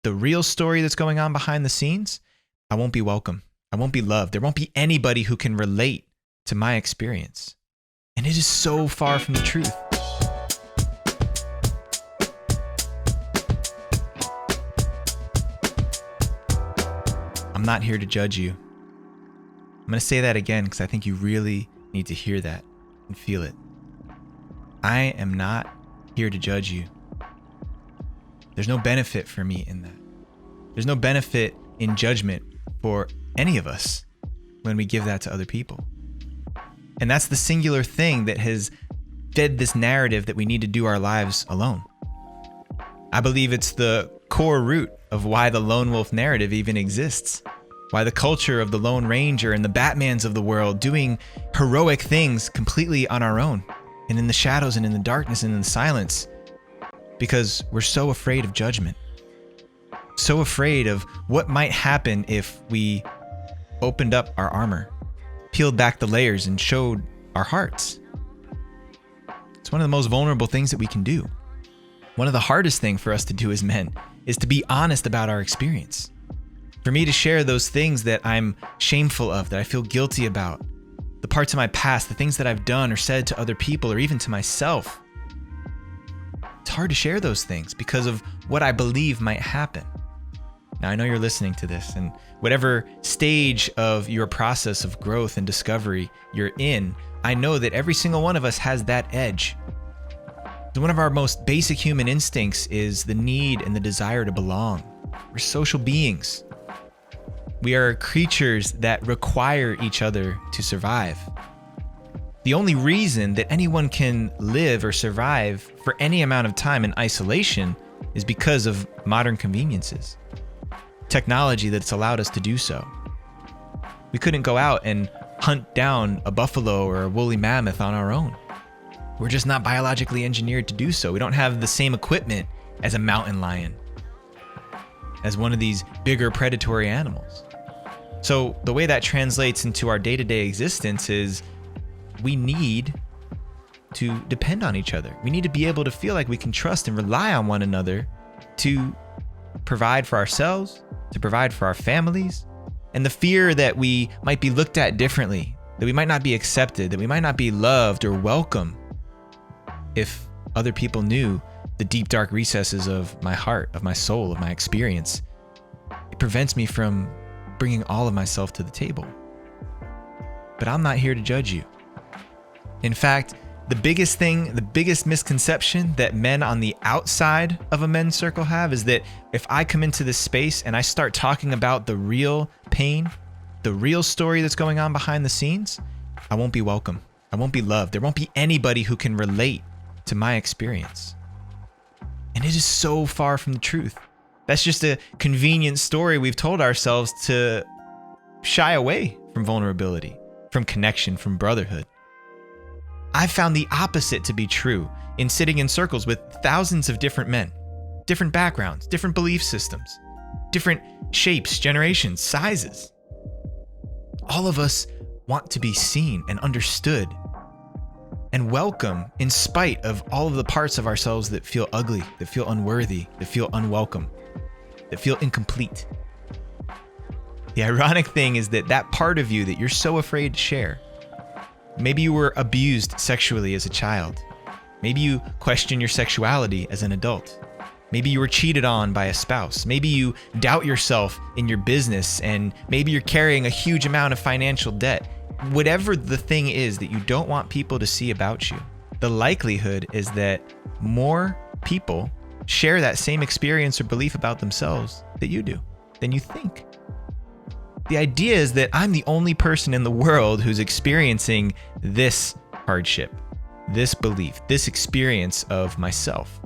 the real story that's going on behind the scenes, I won't be welcome. I won't be loved. There won't be anybody who can relate to my experience. And it is so far from the truth. I'm not here to judge you. I'm going to say that again because I think you really need to hear that and feel it. I am not here to judge you. There's no benefit for me in that. There's no benefit in judgment for any of us when we give that to other people. And that's the singular thing that has fed this narrative that we need to do our lives alone. I believe it's the core root of why the lone wolf narrative even exists. Why the culture of the Lone Ranger and the Batmans of the world doing heroic things completely on our own and in the shadows and in the darkness and in the silence. Because we're so afraid of judgment. So afraid of what might happen if we opened up our armor, peeled back the layers and showed our hearts. It's one of the most vulnerable things that we can do. One of the hardest things for us to do as men is to be honest about our experience. For me to share those things that I'm shameful of, that I feel guilty about, the parts of my past, the things that I've done or said to other people or even to myself. It's hard to share those things because of what I believe might happen. Now, I know you're listening to this, and whatever stage of your process of growth and discovery you're in, I know that every single one of us has that edge. One of our most basic human instincts is the need and the desire to belong. We're social beings. We are creatures that require each other to survive. The only reason that anyone can live or survive for any amount of time in isolation is because of modern conveniences. Technology that's allowed us to do so. We couldn't go out and hunt down a buffalo or a woolly mammoth on our own. We're just not biologically engineered to do so. We don't have the same equipment as a mountain lion, as one of these bigger predatory animals. So the way that translates into our day-to-day existence is we need to depend on each other. We need to be able to feel like we can trust and rely on one another to provide for ourselves, to provide for our families, and the fear that we might be looked at differently, that we might not be accepted, that we might not be loved or welcome if other people knew the deep, dark recesses of my heart, of my soul, of my experience. It prevents me from bringing all of myself to the table. But I'm not here to judge you. In fact, the biggest misconception that men on the outside of a men's circle have is that if I come into this space and I start talking about the real pain, the real story that's going on behind the scenes, I won't be welcome. I won't be loved. There won't be anybody who can relate to my experience. And it is so far from the truth. That's just a convenient story we've told ourselves to shy away from vulnerability, from connection, from brotherhood. I've found the opposite to be true in sitting in circles with thousands of different men, different backgrounds, different belief systems, different shapes, generations, sizes. All of us want to be seen and understood and welcome in spite of all of the parts of ourselves that feel ugly, that feel unworthy, that feel unwelcome, that feel incomplete. The ironic thing is that part of you that you're so afraid to share, maybe you were abused sexually as a child. Maybe you question your sexuality as an adult. Maybe you were cheated on by a spouse. Maybe you doubt yourself in your business, and maybe you're carrying a huge amount of financial debt. Whatever the thing is that you don't want people to see about you, the likelihood is that more people share that same experience or belief about themselves that you do, than you think. The idea is that I'm the only person in the world who's experiencing this hardship, this belief, this experience of myself.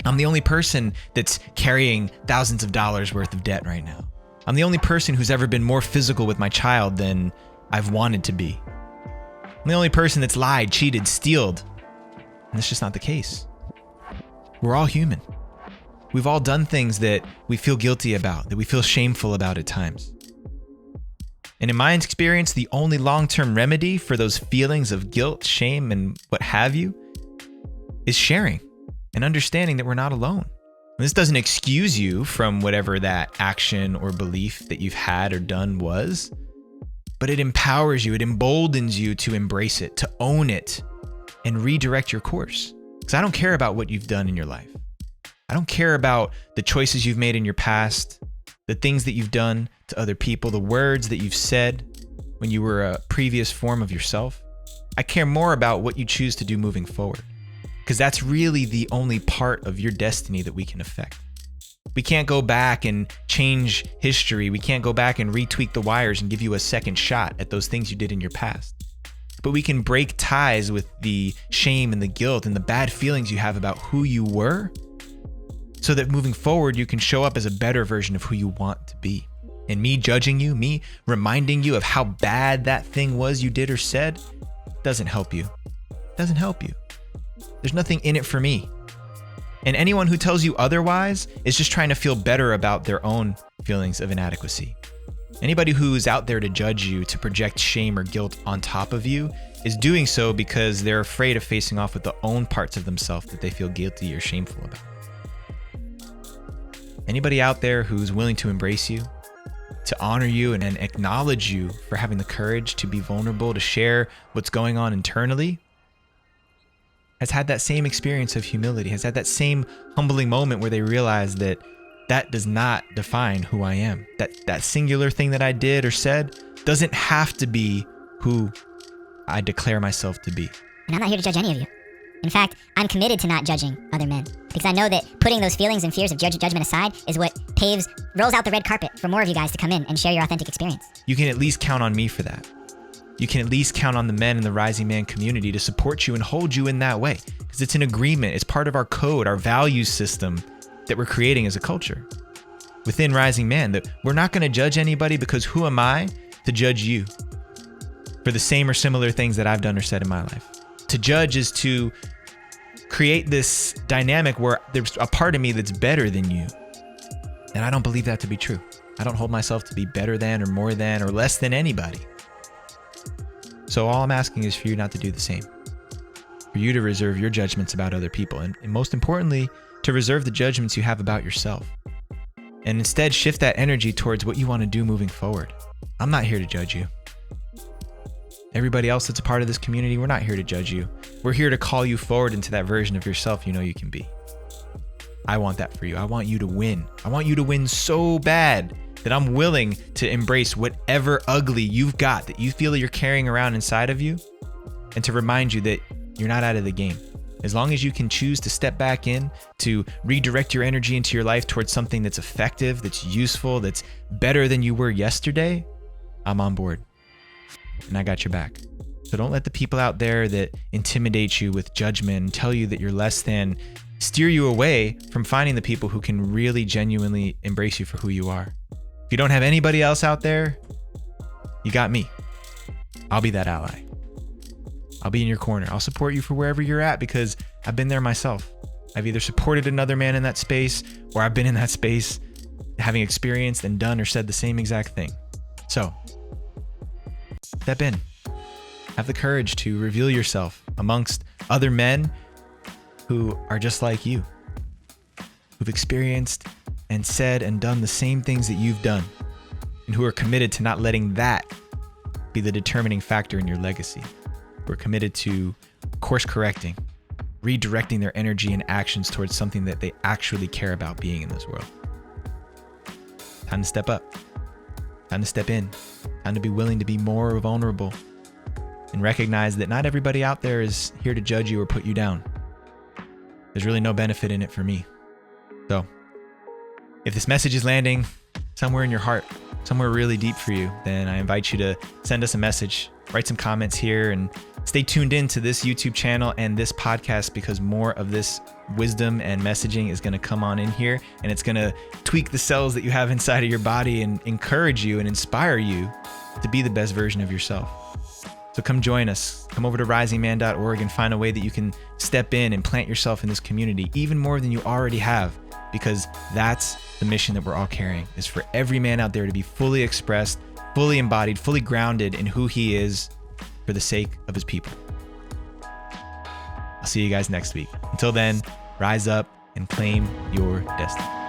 I'm the only person that's carrying thousands of dollars worth of debt right now. I'm the only person who's ever been more physical with my child than I've wanted to be. I'm the only person that's lied, cheated, stealed. And that's just not the case. We're all human. We've all done things that we feel guilty about, that we feel shameful about at times. And in my experience, the only long-term remedy for those feelings of guilt, shame, and what have you is sharing and understanding that we're not alone. This doesn't excuse you from whatever that action or belief that you've had or done was, but it empowers you, it emboldens you to embrace it, to own it, and redirect your course. Because I don't care about what you've done in your life. I don't care about the choices you've made in your past, the things that you've done to other people, the words that you've said when you were a previous form of yourself. I care more about what you choose to do moving forward, because that's really the only part of your destiny that we can affect. We can't go back and change history. We can't go back and retweak the wires and give you a second shot at those things you did in your past. But we can break ties with the shame and the guilt and the bad feelings you have about who you were, so that moving forward, you can show up as a better version of who you want to be. And me judging you, me reminding you of how bad that thing was you did or said, doesn't help you. Doesn't help you. There's nothing in it for me. And anyone who tells you otherwise is just trying to feel better about their own feelings of inadequacy. Anybody who's out there to judge you, to project shame or guilt on top of you, is doing so because they're afraid of facing off with the own parts of themselves that they feel guilty or shameful about. Anybody out there who's willing to embrace you, to honor you and acknowledge you for having the courage to be vulnerable, to share what's going on internally, has had that same experience of humility, has had that same humbling moment where they realize that that does not define who I am. That singular thing that I did or said doesn't have to be who I declare myself to be. And I'm not here to judge any of you. In fact, I'm committed to not judging other men, because I know that putting those feelings and fears of judgment aside is what rolls out the red carpet for more of you guys to come in and share your authentic experience. You can at least count on me for that. You can at least count on the men in the Rising Man community to support you and hold you in that way, because it's an agreement. It's part of our code, our value system that we're creating as a culture within Rising Man, that we're not going to judge anybody, because who am I to judge you for the same or similar things that I've done or said in my life? To judge is to create this dynamic where there's a part of me that's better than you. And I don't believe that to be true. I don't hold myself to be better than or more than or less than anybody. So all I'm asking is for you not to do the same. For you to reserve your judgments about other people. And most importantly, to reserve the judgments you have about yourself. And instead shift that energy towards what you want to do moving forward. I'm not here to judge you. Everybody else that's a part of this community, we're not here to judge you. We're here to call you forward into that version of yourself you know you can be. I want that for you. I want you to win. I want you to win so bad that I'm willing to embrace whatever ugly you've got that you feel you're carrying around inside of you, and to remind you that you're not out of the game. As long as you can choose to step back in, to redirect your energy into your life towards something that's effective, that's useful, that's better than you were yesterday, I'm on board. And I got your back. So don't let the people out there that intimidate you with judgment and tell you that you're less than steer you away from finding the people who can really genuinely embrace you for who you are. If you don't have anybody else out there, you got me. I'll be that ally. I'll be in your corner. I'll support you for wherever you're at, because I've been there myself. I've either supported another man in that space, or I've been in that space having experienced and done or said the same exact thing. So step in. Have the courage to reveal yourself amongst other men who are just like you, who've experienced and said and done the same things that you've done, and who are committed to not letting that be the determining factor in your legacy. Who are committed to course correcting, redirecting their energy and actions towards something that they actually care about being in this world. Time to step up. Time to step in. Time to be willing to be more vulnerable and recognize that not everybody out there is here to judge you or put you down. There's really no benefit in it for me. So if this message is landing somewhere in your heart, somewhere really deep for you, then I invite you to send us a message, write some comments here, and stay tuned in to this YouTube channel and this podcast, because more of this wisdom and messaging is going to come on in here, and it's going to tweak the cells that you have inside of your body and encourage you and inspire you to be the best version of yourself. So come join us. Come over to risingman.org and find a way that you can step in and plant yourself in this community even more than you already have, because that's the mission that we're all carrying, is for every man out there to be fully expressed, fully embodied, fully grounded in who he is for the sake of his people. I'll see you guys next week. Until then, rise up, and claim your destiny.